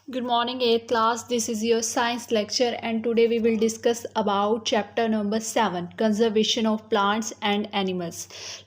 Good morning, 8th class. This is your science lecture, and today we will discuss about chapter number 7, conservation of plants and animals.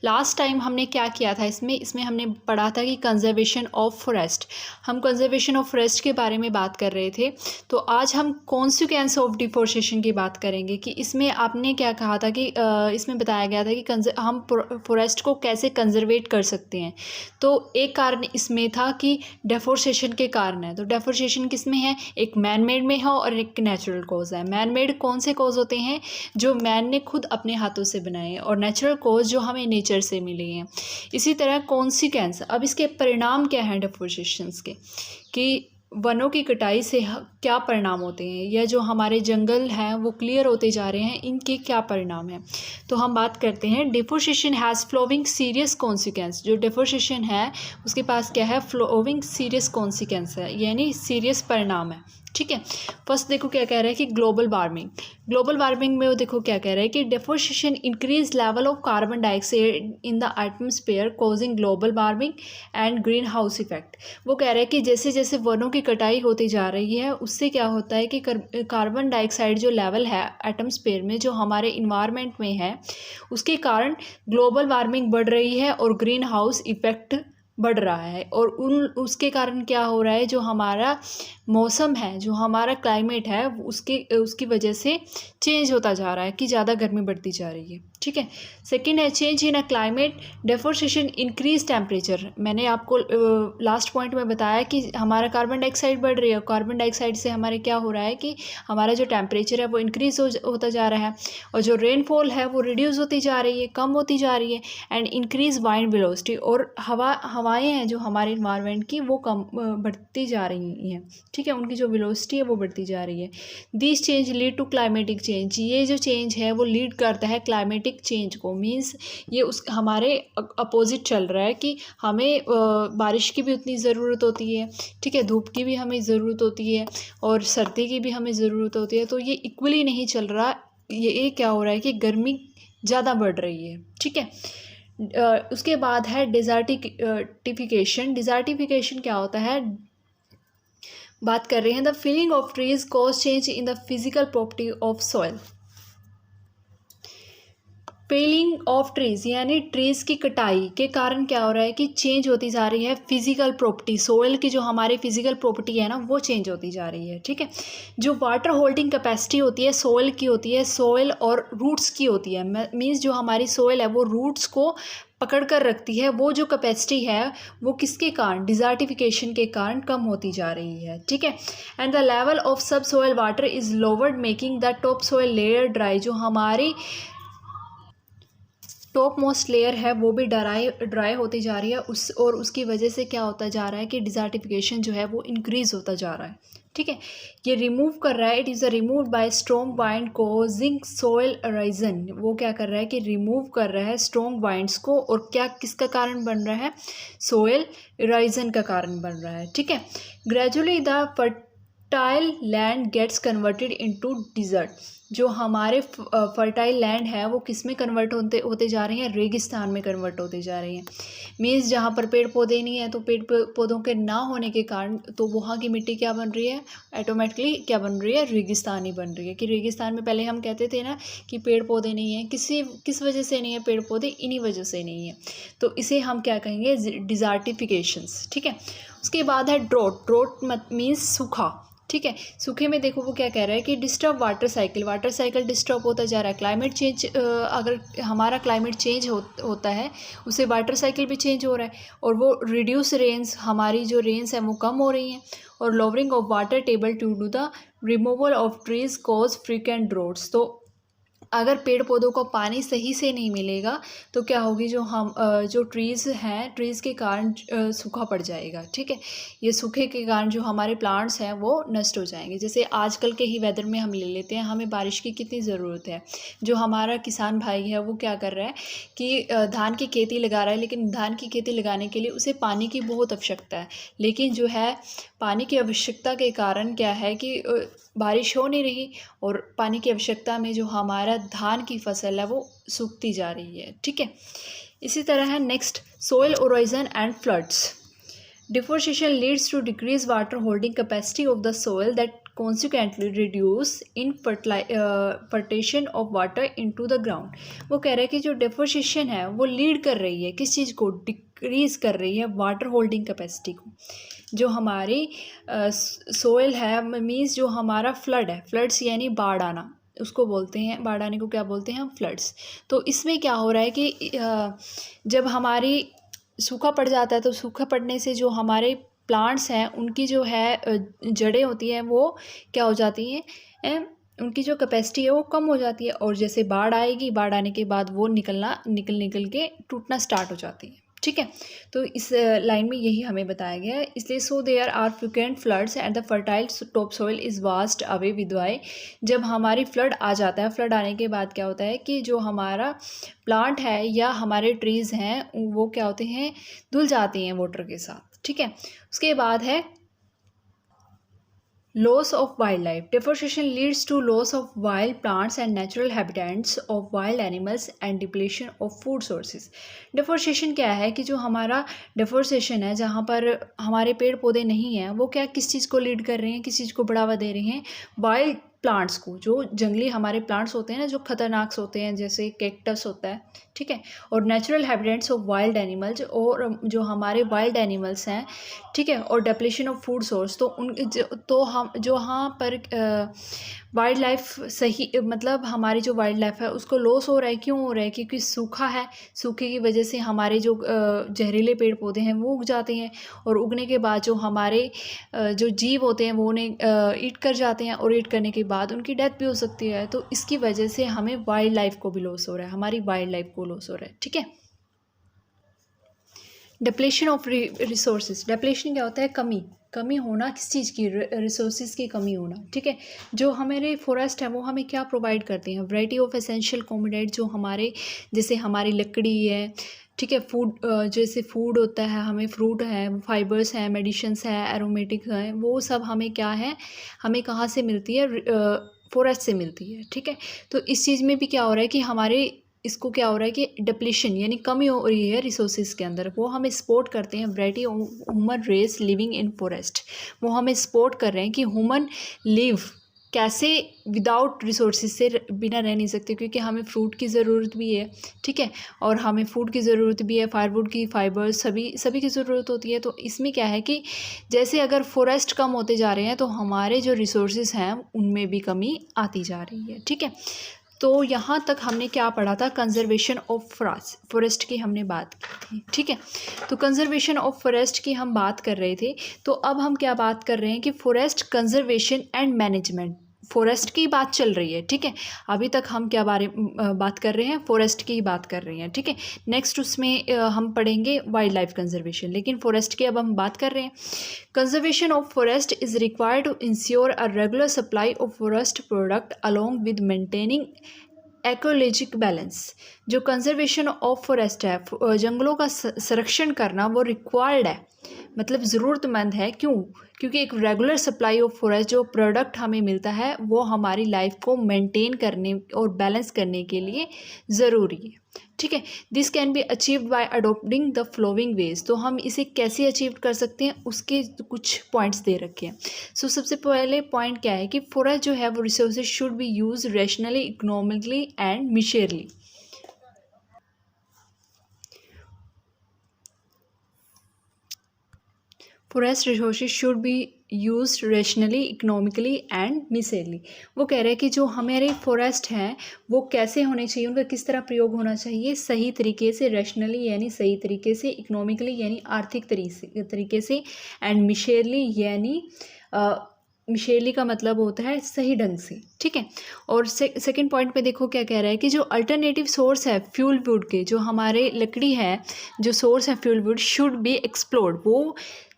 Last time हमने क्या किया था इसमें हमने पढ़ा था कि कंजर्वेशन ऑफ फॉरेस्ट. हम कंजर्वेशन ऑफ फॉरेस्ट के बारे में बात कर रहे थे. तो आज हम कॉन्सिक्वेंस ऑफ डिफोरेस्टेशन की बात करेंगे कि इसमें आपने क्या कहा था कि इसमें बताया गया था कि हम फॉरेस्ट को कैसे कंजर्वेट कर सकते हैं. तो एक कारण इसमें था कि डेफोरेस्टेशन के कारण है. तो डेफोरेस्टेशन किस में है, एक मैन मेड में है और एक नेचुरल कॉज है. मैन मेड कौन से कॉज होते हैं, जो मैन ने खुद अपने हाथों से बनाए हैं, और नेचुरल कॉज जो हमें नेचर से मिले हैं. इसी तरह कॉन्सिक्वेंस, अब इसके परिणाम क्या हैं डेफोरेस्टेशन के, कि वनों की कटाई से क्या परिणाम होते हैं, या जो हमारे जंगल हैं वो क्लियर होते जा रहे हैं, इनके क्या परिणाम हैं. तो हम बात करते हैं deforestation has following serious consequence. जो डिफोरेस्टेशन है उसके पास क्या है, फ्लोविंग सीरियस कॉन्सिक्वेंस है, यानी सीरियस परिणाम है. ठीक है. फर्स्ट देखो क्या कह रहा है कि ग्लोबल वार्मिंग. ग्लोबल वार्मिंग में वो देखो क्या कह रहा है कि deforestation increase level of carbon dioxide in the atmosphere causing global warming and green house effect. वो कह रहा है कि जैसे जैसे वनों की कटाई होती जा रही है उससे क्या होता है कि कार्बन डाइऑक्साइड जो लेवल है एटमॉस्फेयर में, जो हमारे इन्वायरमेंट में है, उसके कारण ग्लोबल वार्मिंग बढ़ रही है और ग्रीन हाउस इफेक्ट बढ़ रहा है. और उसके कारण क्या हो रहा है, जो हमारा मौसम है, जो हमारा क्लाइमेट है, उसकी वजह से चेंज होता जा रहा है कि ज़्यादा गर्मी बढ़ती जा रही है. ठीक है. सेकंड है change in a climate. Deforestation increase temperature. मैंने आपको लास्ट पॉइंट में बताया कि हमारा कार्बन डाइऑक्साइड बढ़ रही है. कार्बन डाइऑक्साइड से हमारे क्या हो रहा है कि हमारा जो टेम्परेचर है वो इंक्रीज होता जा रहा है, और जो रेनफॉल है वो रिड्यूस होती जा रही है, कम होती जा रही है. And increase wind velocity. और हवाएं हैं जो हमारे इन्वायरमेंट की वो कम बढ़ती जा रही हैं. ठीक है. उनकी जो वेलोसिटी है वो बढ़ती जा रही है. This change lead to climatic change. ये जो चेंज है वो लीड करता है क्लाइमेटिक चेंज को. मीन्स ये हमारे अपोजिट चल रहा है कि हमें बारिश की भी उतनी ज़रूरत होती है. ठीक है. धूप की भी हमें ज़रूरत होती है और सर्दी की भी हमें ज़रूरत होती है. तो ये इक्वली नहीं चल रहा. ये क्या हो रहा है कि गर्मी ज़्यादा बढ़ रही है. ठीक है. उसके बाद है डिजर्टिफिकेशन. डिजर्टिफिकेशन क्या होता है, बात कर रहे हैं the feeling of trees cause change in the physical property of soil. Felling of trees यानी ट्रीज की कटाई के कारण क्या हो रहा है कि चेंज होती जा रही है फिजिकल प्रॉपर्टी. सोइल की जो हमारी फिजिकल प्रॉपर्टी है ना वो चेंज होती जा रही है. ठीक है. जो वाटर होल्डिंग कैपेसिटी होती है सोइल की होती है, सोइल और रूट्स की होती है. मीन्स जो हमारी सोइल है वो रूट्स को पकड़ कर रखती है. वो जो कैपेसिटी है वो किसके कारण, डिजर्टिफिकेशन के कारण कम होती जा रही है. ठीक है. एंड द लेवल ऑफ सब soil water is lowered making the top soil layer dry. जो हमारी टॉप मोस्ट लेयर है वो भी ड्राई होती जा रही है. उसकी वजह से क्या होता जा रहा है कि डिजर्टिफिकेशन जो है वो इंक्रीज होता जा रहा है. ठीक है. ये रिमूव कर रहा है. It is a remove by strong wind causing soil erosion. वो क्या कर रहा है कि रिमूव कर रहा है स्ट्रॉन्ग वाइंड्स को, और क्या किसका कारण बन रहा है, सोइल इरोजन का कारण बन रहा है. ठीक है. Gradually the fertile land gets converted into desert. जो हमारे फर्टाइल लैंड है वो किस में कन्वर्ट होते जा रहे हैं, रेगिस्तान में कन्वर्ट होते जा रहे हैं. मीन्स जहाँ पर पेड़ पौधे नहीं है, तो पेड़ पौधों के ना होने के कारण तो वहाँ की मिट्टी क्या बन रही है, ऑटोमेटिकली क्या बन रही है, रेगिस्तानी बन रही है. कि रेगिस्तान में पहले हम कहते थे ना कि पेड़ पौधे नहीं है, किस वजह से नहीं है पेड़ पौधे, इन्हीं वजह से नहीं है. तो इसे हम क्या कहेंगे, डिजर्टिफिकेशंस. ठीक है. उसके बाद है ड्रोट मीन्स सूखा. ठीक है. सूखे में देखो वो क्या कह रहा है कि disturb water cycle. Water cycle disturb होता जा रहा है. क्लाइमेट चेंज, अगर हमारा क्लाइमेट चेंज होता है उससे वाटर साइकिल भी चेंज हो रहा है, और वो रिड्यूस रेंस, हमारी जो रेंस है वो कम हो रही हैं. और lowering of water table to do the removal of trees cause frequent droughts. तो अगर पेड़ पौधों को पानी सही से नहीं मिलेगा तो क्या होगी, जो ट्रीज़ हैं, ट्रीज़ के कारण सूखा पड़ जाएगा. ठीक है. ये सूखे के कारण जो हमारे प्लांट्स हैं वो नष्ट हो जाएंगे. जैसे आजकल के ही वेदर में हम ले लेते हैं, हमें बारिश की कितनी ज़रूरत है. जो हमारा किसान भाई है वो क्या कर रहा है कि धान की खेती लगा रहा है, लेकिन धान की खेती लगाने के लिए उसे पानी की बहुत आवश्यकता है. लेकिन जो है पानी की आवश्यकता के कारण क्या है कि बारिश हो नहीं रही, और पानी की आवश्यकता में जो हमारा धान की फसल है वो सूखती जा रही है. ठीक है. इसी तरह है next soil erosion and floods. Deforestation leads to decrease water holding capacity of the soil that consequently reduce in fertilization of water into the ground। वो कह रहा है कि जो डिफोरेस्टेशन है वो लीड कर रही है किस चीज़ को, डिक्रीज कर रही है वाटर होल्डिंग कैपेसिटी को। जो हमारी सोइल है मीन्स जो हमारा फ्लड है, फ्लड्स यानी बाढ़ आना उसको बोलते हैं, बाढ़ आने को क्या बोलते हैं हम, फ्लड्स। तो इसमें क्या हो रहा है कि जब हमारी सूखा पड़ जाता है तो सूखा पड़ने से जो हमारे प्लांट्स हैं उनकी जो है जड़ें होती हैं वो क्या हो जाती हैं, उनकी जो कैपेसिटी है वो कम हो जाती है, और जैसे बाढ़ आएगी, बाढ़ आने के बाद वो निकल के टूटना स्टार्ट हो जाती है। ठीक है, तो इस लाइन में यही हमें बताया गया है। इसलिए so there are frequent floods and the fertile top soil is washed away with why. जब हमारी फ्लड आ जाता है, फ्लड आने के बाद क्या होता है कि जो हमारा प्लांट है या हमारे ट्रीज़ हैं वो क्या होते हैं, धुल जाती हैं वाटर के साथ। ठीक है, उसके बाद है loss of wildlife। Deforestation leads to loss of wild plants and natural habitats of wild animals and depletion of food sources। Deforestation क्या है कि जो हमारा deforestation है जहाँ पर हमारे पेड़ पौधे नहीं हैं वो क्या किस चीज़ को लीड कर रहे हैं, किस चीज़ को बढ़ावा दे रहे हैं, वाइल्ड प्लांट्स को। जो जंगली हमारे प्लांट्स होते हैं ना जो खतरनाक होते हैं जैसे कैक्टस होता है, ठीक है, और natural habitats of wild animals, और जो हमारे वाइल्ड एनिमल्स हैं, ठीक है, और डेप्लीशन ऑफ फूड सोर्स। तो हम जो यहाँ पर वाइल्ड लाइफ सही मतलब हमारी जो वाइल्ड लाइफ है उसको लॉस हो रहा है। क्यों हो रहा है? क्योंकि सूखा है, सूखे की वजह से हमारे जो जहरीले पेड़ पौधे हैं वो उग जाते हैं, और उगने के बाद जो हमारे जो जीव होते हैं वो उन्हें ईट कर जाते हैं, और ईट करने के बाद उनकी डेथ भी हो सकती है। तो इसकी वजह से हमें वाइल्ड लाइफ को भी लॉस हो रहा है, हमारी वाइल्ड लाइफ को लॉस हो रहा है। ठीक है, डिप्लेशन ऑफ रिसोर्सेज। डिप्लेशन क्या होता है? कमी होना, किस चीज़ की? रिसोर्सेज की कमी होना। ठीक है, जो हमारे फॉरेस्ट है वो हमें क्या प्रोवाइड करते हैं? वैरायटी ऑफ एसेंशियल कमोडिटी, जो हमारे जैसे हमारी लकड़ी है, ठीक है, फूड जैसे फूड होता है, हमें फ्रूट है, फाइबर्स हैं, मेडिसिन्स है, एरोमेटिक हैं, वो सब हमें क्या है, हमें कहाँ से मिलती है? फॉरेस्ट से मिलती है। ठीक है, तो इस चीज़ में भी क्या हो रहा है कि हमारे इसको क्या हो रहा है कि डिप्लीशन यानी कमी हो रही है रिसोर्सेज के अंदर। वो हमें सपोर्ट करते हैं variety human race living in forest. वो हमें सपोर्ट कर रहे हैं कि ह्यूमन लिव कैसे विदाउट रिसोर्सेज से बिना रह नहीं सकते, क्योंकि हमें फ्रूट की ज़रूरत भी है, ठीक है, और हमें फूड की ज़रूरत भी है, फायरवुड की, फाइबर्स, सभी की ज़रूरत होती है। तो इसमें क्या है कि जैसे अगर फॉरेस्ट कम होते जा रहे हैं तो हमारे जो रिसोर्सेज हैं उनमें भी कमी आती जा रही है। ठीक है, तो यहाँ तक हमने क्या पढ़ा था? कंजर्वेशन ऑफ फॉरेस्ट की हमने बात की थी। ठीक है, तो कंजर्वेशन ऑफ फॉरेस्ट की हम बात कर रहे थे। तो अब हम क्या बात कर रहे हैं कि forest conservation and management, forest की बात चल रही है। ठीक है, अभी तक हम क्या बात कर रहे हैं? फॉरेस्ट की बात कर रहे हैं। ठीक है, नेक्स्ट उसमें हम पढ़ेंगे वाइल्ड लाइफ कंजर्वेशन, लेकिन फॉरेस्ट की अब हम बात कर रहे हैं। Conservation of forest is required to ensure a regular supply of forest product along with maintaining ecologic balance. जो कंजर्वेशन ऑफ फॉरेस्ट है, जंगलों का संरक्षण करना, वो रिक्वायर्ड है, मतलब ज़रूरतमंद है। क्यों? क्योंकि एक रेगुलर सप्लाई ऑफ फॉरेस्ट जो प्रोडक्ट हमें मिलता है वो हमारी लाइफ को मेंटेन करने और बैलेंस करने के लिए ज़रूरी है। ठीक है, this can be achieved by adopting the following ways. तो हम इसे कैसे अचीव कर सकते हैं उसके कुछ पॉइंट्स दे रखे हैं। सो सबसे पहले पॉइंट क्या है कि फॉरेस्ट जो है वो resources should be use rationally, economically and majorly. Forest resources should be use rationally, economically and majorly. वो कह रहे हैं कि जो हमारे फॉरेस्ट हैं वो कैसे होने चाहिए, उनका किस तरह प्रयोग होना चाहिए? सही तरीके से, रैशनली यानी सही तरीके से, इकोनॉमिकली यानी आर्थिक तरीके से, एंड मेजरली यानी मिशेली का मतलब होता है सही ढंग से। ठीक है, और सेकंड पॉइंट पे देखो क्या कह रहा है कि जो अल्टरनेटिव सोर्स है फ्यूल वुड के, जो हमारे लकड़ी है, जो सोर्स है fuel wood, should be explored, वो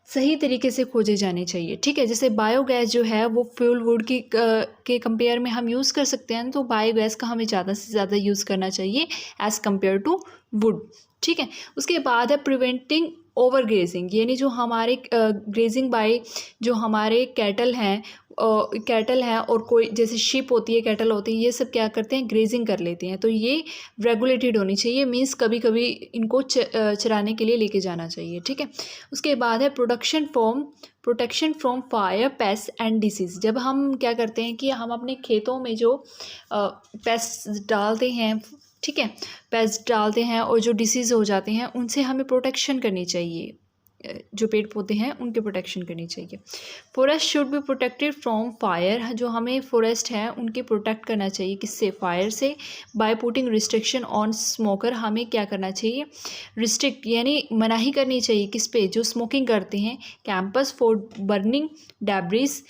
सही तरीके से खोजे जाने चाहिए। ठीक है, जैसे बायोगैस जो है वो फ्यूल वुड की के कंपेयर में हम यूज़ कर सकते हैं, तो बायोगैस का हमें ज़्यादा से ज़्यादा यूज़ करना चाहिए एज़ कम्पेयर टू वुड। ठीक है, उसके बाद है प्रिवेंटिंग ओवर ग्रेजिंग, यानी जो हमारे ग्रेजिंग बाय जो हमारे कैटल हैं कैटल हैं और कोई जैसे शीप होती है, कैटल होती है, ये सब क्या करते हैं, ग्रेजिंग कर लेते हैं। तो ये रेगुलेटेड होनी चाहिए, मीन्स कभी कभी इनको चराने के लिए लेके जाना चाहिए, ठीक है। उसके बाद है protection from fire, paste and disease. जब हम क्या करते हैं कि हम अपने खेतों में जो पेस्ट डालते हैं, ठीक है, पेस्ट डालते हैं और जो डिसीज़ हो जाते हैं उनसे हमें प्रोटेक्शन करनी चाहिए, जो पेड़ पौधे हैं उनकी प्रोटेक्शन करनी चाहिए। Forest should be protected from fire, जो हमें फॉरेस्ट है उनकी प्रोटेक्ट करना चाहिए, किससे, फायर से। By putting restriction on smoker, हमें क्या करना चाहिए, रिस्ट्रिक्ट यानी मनाही करनी चाहिए किस पे, जो स्मोकिंग करते हैं। कैंपस फॉर बर्निंग डेब्रिस,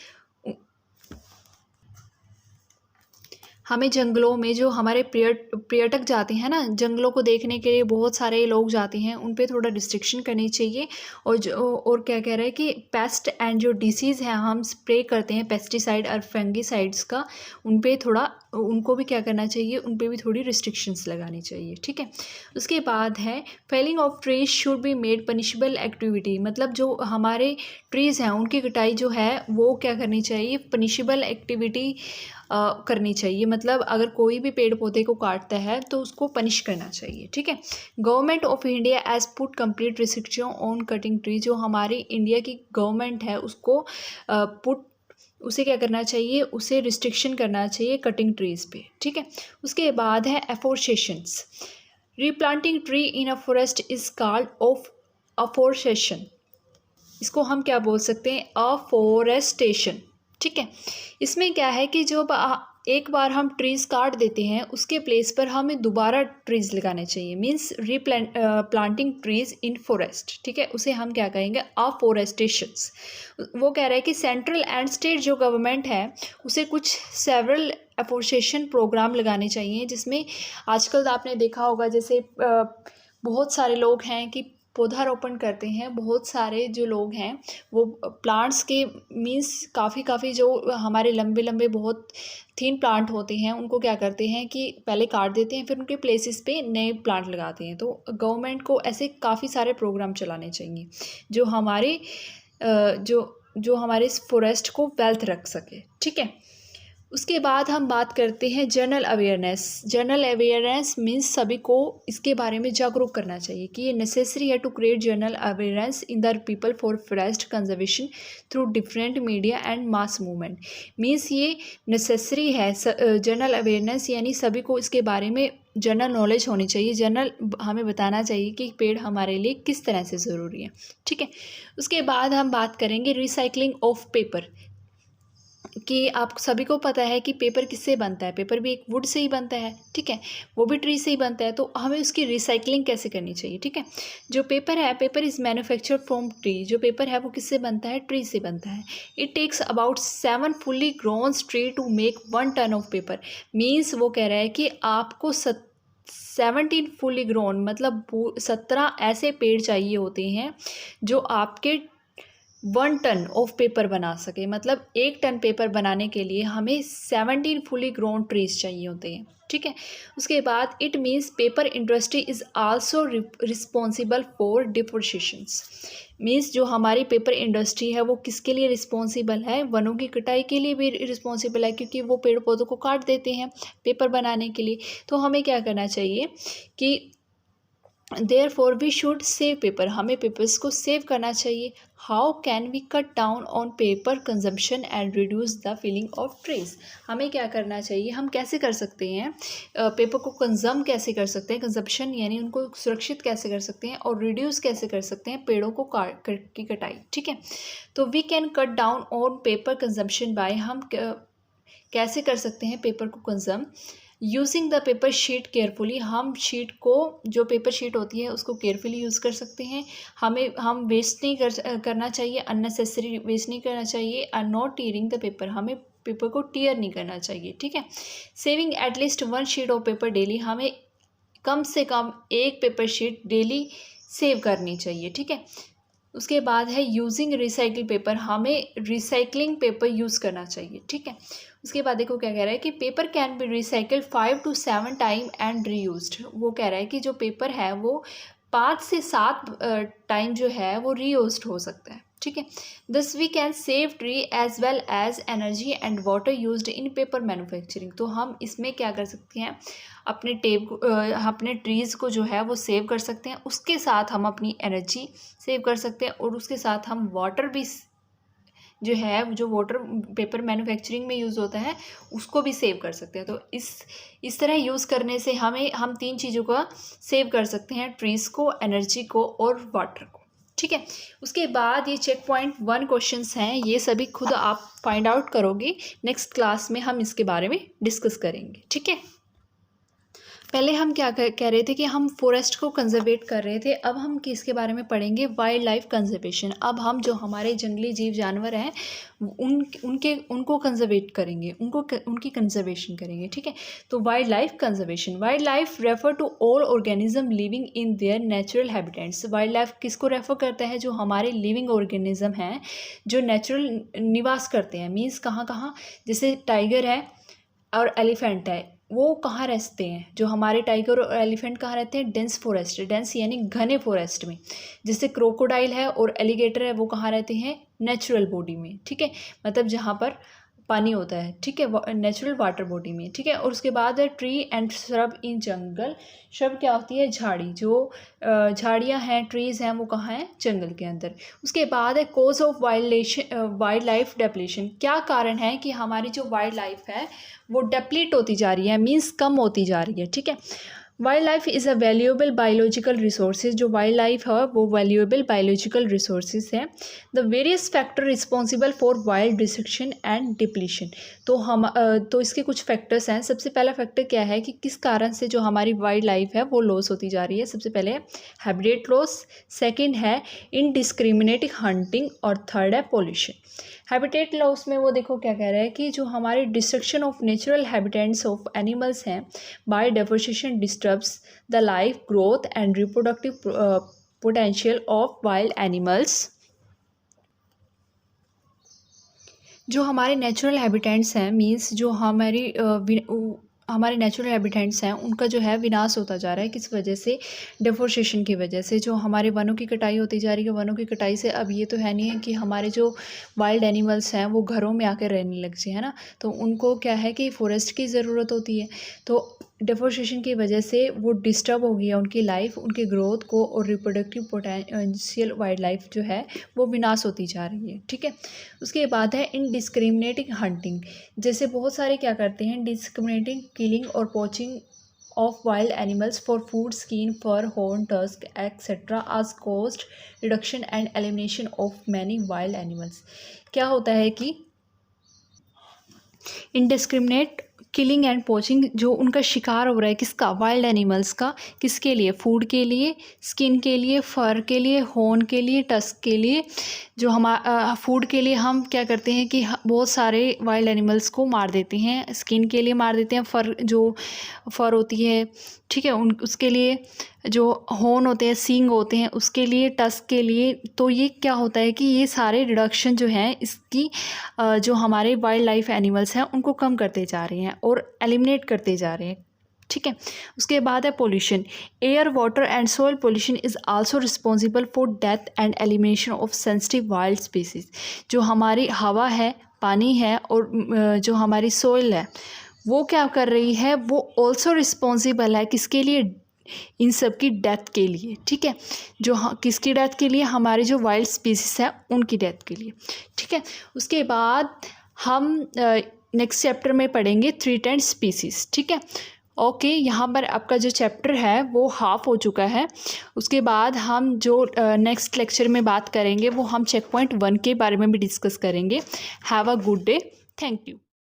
हमें जंगलों में जो हमारे पर्यटक जाते हैं ना, जंगलों को देखने के लिए बहुत सारे लोग जाते हैं, उन पे थोड़ा रिस्ट्रिक्शन करनी चाहिए। और क्या कह रहा है कि पेस्ट एंड जो डिसीज़ है हम स्प्रे करते हैं पेस्टिसाइड और फंगिसाइड्स का, उन पे थोड़ा, उनको भी क्या करना चाहिए, उन पे भी थोड़ी रिस्ट्रिक्शंस लगानी चाहिए, ठीक है। उसके बाद है felling of trees should be made punishable activity, मतलब जो हमारे ट्रीज़ हैं उनकी कटाई जो है वो क्या करनी चाहिए, पनिशेबल एक्टिविटी करनी चाहिए। मतलब अगर कोई भी पेड़ पौधे को काटता है तो उसको पनिश करना चाहिए, ठीक है। Government of India has put complete restriction on cutting tree, जो हमारी इंडिया की गवर्नमेंट है उसको उसे क्या करना चाहिए, उसे रिस्ट्रिक्शन करना चाहिए कटिंग ट्रीज़ पे, ठीक है। उसके बाद है afforestations. Replanting tree in a forest is called of afforestation, इसको हम क्या बोल सकते हैं, अफोरेस्टेशन, ठीक है। इसमें क्या है कि जो एक बार हम ट्रीज़ काट देते हैं उसके प्लेस पर हमें दोबारा ट्रीज़ लगाने चाहिए, मीन्स प्लांटिंग ट्रीज़ इन फॉरेस्ट, ठीक है, उसे हम क्या कहेंगे, अफोरेस्टेशंस। वो कह रहा है कि सेंट्रल एंड स्टेट जो गवर्नमेंट है उसे कुछ सेवरल एफोरेस्टेशन प्रोग्राम लगाने चाहिए, जिसमें आजकल आपने देखा होगा जैसे बहुत सारे लोग हैं कि पौधारोपण करते हैं। बहुत सारे जो लोग हैं वो प्लांट्स के मीन्स काफ़ी जो हमारे लंबे लंबे बहुत थिन प्लांट होते हैं उनको क्या करते हैं कि पहले काट देते हैं, फिर उनके प्लेसेस पे नए प्लांट लगाते हैं। तो गवर्नमेंट को ऐसे काफ़ी सारे प्रोग्राम चलाने चाहिए जो हमारे जो हमारे इस फॉरेस्ट को वेल्थ रख सके, ठीक है। उसके बाद हम बात करते हैं general awareness. General awareness means सभी को इसके बारे में जागरूक करना चाहिए कि ये नेसेसरी है to create general awareness in the people for forest conservation through different media and mass movement. Means ये नेसेसरी है जनरल अवेयरनेस, यानी सभी को इसके बारे में जनरल नॉलेज होनी चाहिए, जनरल हमें बताना चाहिए कि पेड़ हमारे लिए किस तरह से ज़रूरी है, ठीक है। उसके बाद हम बात करेंगे रिसाइकलिंग ऑफ पेपर, कि आप सभी को पता है कि पेपर किससे बनता है, पेपर भी एक वुड से ही बनता है, ठीक है, वो भी ट्री से ही बनता है। तो हमें उसकी रिसाइकलिंग कैसे करनी चाहिए, ठीक है। जो पेपर है, paper is manufactured from tree, जो पेपर है वो किससे बनता है, ट्री से बनता है। It takes about 7 fully grown tree to make 1 ton of paper. Means वो कह रहा है कि आपको 17 फुल्ली ग्रोन मतलब 17 ऐसे पेड़ चाहिए होते हैं जो आपके 1 टन ऑफ पेपर बना सके। मतलब 1 टन पेपर बनाने के लिए हमें 17 फुली ग्रोन ट्रीज चाहिए होते हैं, ठीक है। उसके बाद it means paper industry is also responsible for deforestations. Means जो हमारी पेपर इंडस्ट्री है वो किसके लिए रिस्पॉन्सिबल है, वनों की कटाई के लिए भी रिस्पॉन्सिबल है, क्योंकि वो पेड़ पौधों को काट देते हैं पेपर बनाने के लिए। तो हमें क्या करना चाहिए कि therefore we should save paper, हमें पेपर्स को सेव करना चाहिए। How can we cut down on paper consumption and reduce the filling of trees. हमें क्या करना चाहिए, हम कैसे कर सकते हैं पेपर को कंजम कैसे कर सकते हैं, कंजम्पशन यानी उनको सुरक्षित कैसे कर सकते हैं, और रिड्यूस कैसे कर सकते हैं पेड़ों को की कटाई, ठीक है। तो we can cut down on paper consumption by, हम कैसे कर सकते हैं पेपर को कंजम, using the paper sheet carefully, हम शीट को, जो पेपर शीट होती है उसको केयरफुली यूज़ कर सकते हैं। हम वेस्ट नहीं करना चाहिए, अननेसेसरी वेस्ट नहीं करना चाहिए। And not tearing the paper, हमें पेपर को टीयर नहीं करना चाहिए, ठीक है। Saving at least 1 sheet of paper daily, हमें कम से कम 1 पेपर शीट डेली सेव करनी चाहिए, ठीक है। उसके बाद है यूजिंग रिसाइकिल पेपर, हमें रिसाइकलिंग पेपर यूज़ करना चाहिए, ठीक है। उसके बाद देखो क्या कह रहा है कि paper can be recycled 5 to 7 time and reused. वो कह रहा है कि जो पेपर है वो 5 से 7 टाइम जो है वो रीयूज्ड हो सकता है, ठीक है। Thus we can save tree as well as energy and water used in paper manufacturing. तो हम इसमें क्या कर सकते हैं, अपने ट्रीज़ को जो है वो सेव कर सकते हैं, उसके साथ हम अपनी एनर्जी सेव कर सकते हैं और उसके साथ हम वाटर भी जो है, जो वाटर पेपर मैन्युफैक्चरिंग में यूज़ होता है उसको भी सेव कर सकते हैं। तो इस तरह यूज़ करने से हम तीन चीज़ों का सेव कर सकते हैं, ट्रीज़ को, एनर्जी को और वाटर को। ठीक है। उसके बाद ये चेक पॉइंट 1 क्वेश्चंस हैं, ये सभी खुद आप फाइंड आउट करोगे। नेक्स्ट क्लास में हम इसके बारे में डिस्कस करेंगे। ठीक है। पहले हम क्या कह रहे थे कि हम फॉरेस्ट को कंजर्वेट कर रहे थे, अब हम किसके बारे में पढ़ेंगे, वाइल्ड लाइफ कंजर्वेशन। अब हम जो हमारे जंगली जीव जानवर हैं उनको कंजर्वेट करेंगे, उनकी कंजर्वेशन करेंगे। ठीक है। तो wild life conservation, wild life refer to all organism living in their natural habitats. Wild life किसको रेफर करता है, जो हमारे लिविंग ऑर्गेनिज्म हैं जो नेचुरल निवास करते हैं। मीन्स कहाँ कहाँ, जैसे टाइगर है और एलिफेंट है, वो कहाँ रहते हैं, जो हमारे टाइगर और एलिफेंट कहाँ रहते हैं, डेंस फॉरेस्ट, डेंस यानी घने फॉरेस्ट में। जैसे क्रोकोडाइल है और एलिगेटर है, वो कहाँ रहते हैं, नेचुरल बॉडी में। ठीक है, मतलब जहाँ पर पानी होता है। ठीक है, नेचुरल वाटर बॉडी में। ठीक है। और उसके बाद है tree and shrub in jungle. Shrub क्या होती है, झाड़ी, जो झाड़ियाँ हैं, ट्रीज़ हैं, वो कहाँ हैं, जंगल के अंदर। उसके बाद है cause of wild life depletion. क्या कारण है कि हमारी जो वाइल्ड लाइफ है वो डेप्लीट होती जा रही है, मीन्स कम होती जा रही है। ठीक है। Wild life is a valuable biological resources. जो वाइल्ड लाइफ है वो वैल्यूएबल बायोलॉजिकल रिसोर्सेज है। The various factor responsible for wild destruction and depletion. तो इसके कुछ फैक्टर्स हैं। सबसे पहला फैक्टर क्या है कि किस कारण से जो हमारी वाइल्ड लाइफ है वो लॉस होती जा रही है। सबसे पहले है हैबिटेट लॉस, सेकेंड है इनडिस्क्रिमिनेटिंग हंटिंग और थर्ड है पॉल्यूशन। हैबिटेट लॉस में वो देखो क्या कह रहा है कि जो हमारी destruction of natural habitats of animals हैं by deforestation disturbs the life growth and reproductive potential of wild animals. जो हमारे नेचुरल हैबिटेट्स हैं, मीन्स जो हमारे नेचुरल हैबिटेट्स हैं उनका जो है विनाश होता जा रहा है। किस वजह से, डेफोरेस्टेशन की वजह से। जो हमारे वनों की कटाई होती जा रही है, वनों की कटाई से अब ये तो है नहीं है कि हमारे जो वाइल्ड एनिमल्स हैं वो घरों में आकर रहने लग जाए, है ना। तो उनको क्या है कि फॉरेस्ट की ज़रूरत होती है। तो डेफोरेस्टेशन की वजह से वो डिस्टर्ब हो गया उनकी लाइफ, उनकी ग्रोथ को, और रिप्रोडक्टिव पोटेंशियल वाइल्ड लाइफ जो है वो विनाश होती जा रही है। ठीक है। उसके बाद है इनडिस्क्रिमिनेटिंग हंटिंग। जैसे बहुत सारे क्या करते हैं, डिस्क्रिमिनेटिंग किलिंग और poaching of wild animals for food, skin, fur, horn, tusk, etc. has caused reduction and elimination of many wild animals. क्या होता है कि इनडिस्क्रिमिनेट किलिंग एंड पोचिंग, जो उनका शिकार हो रहा है, किसका, वाइल्ड एनिमल्स का, किसके लिए, फूड के लिए, स्किन के लिए, फर के लिए, हॉर्न के लिए, टस्क के लिए। जो फूड के लिए हम क्या करते हैं कि बहुत सारे वाइल्ड एनिमल्स को मार देते हैं, स्किन के लिए मार देते हैं, फर होती है, ठीक है, उसके लिए, जो हॉर्न होते हैं, सींग होते हैं, उसके लिए, टस्क के लिए। तो ये क्या होता है कि ये सारे रिडक्शन जो हैं इसकी जो हमारे वाइल्ड लाइफ एनिमल्स हैं उनको कम करते जा रहे हैं और एलिमिनेट करते जा रहे हैं। ठीक है। उसके बाद है pollution. Air, water and soil pollution is also responsible for death and elimination of sensitive wild species. जो हमारी हवा है, पानी है और जो हमारी सॉइल है वो क्या कर रही है, वो ऑल्सो रिस्पॉन्सिबल है किसके लिए, इन सब की डेथ के लिए। ठीक है। जो किसकी डेथ के लिए, हमारे जो वाइल्ड स्पीसीज हैं उनकी डेथ के लिए। ठीक है। उसके बाद हम नेक्स्ट चैप्टर में पढ़ेंगे थ्रेटेंड स्पीसीज। ठीक है। ओके, यहाँ पर आपका जो चैप्टर है वो हाफ हो चुका है। उसके बाद हम जो नेक्स्ट लेक्चर में बात करेंगे वो हम चेक पॉइंट 1 के बारे में भी डिस्कस करेंगे। Have a good day. Thank you.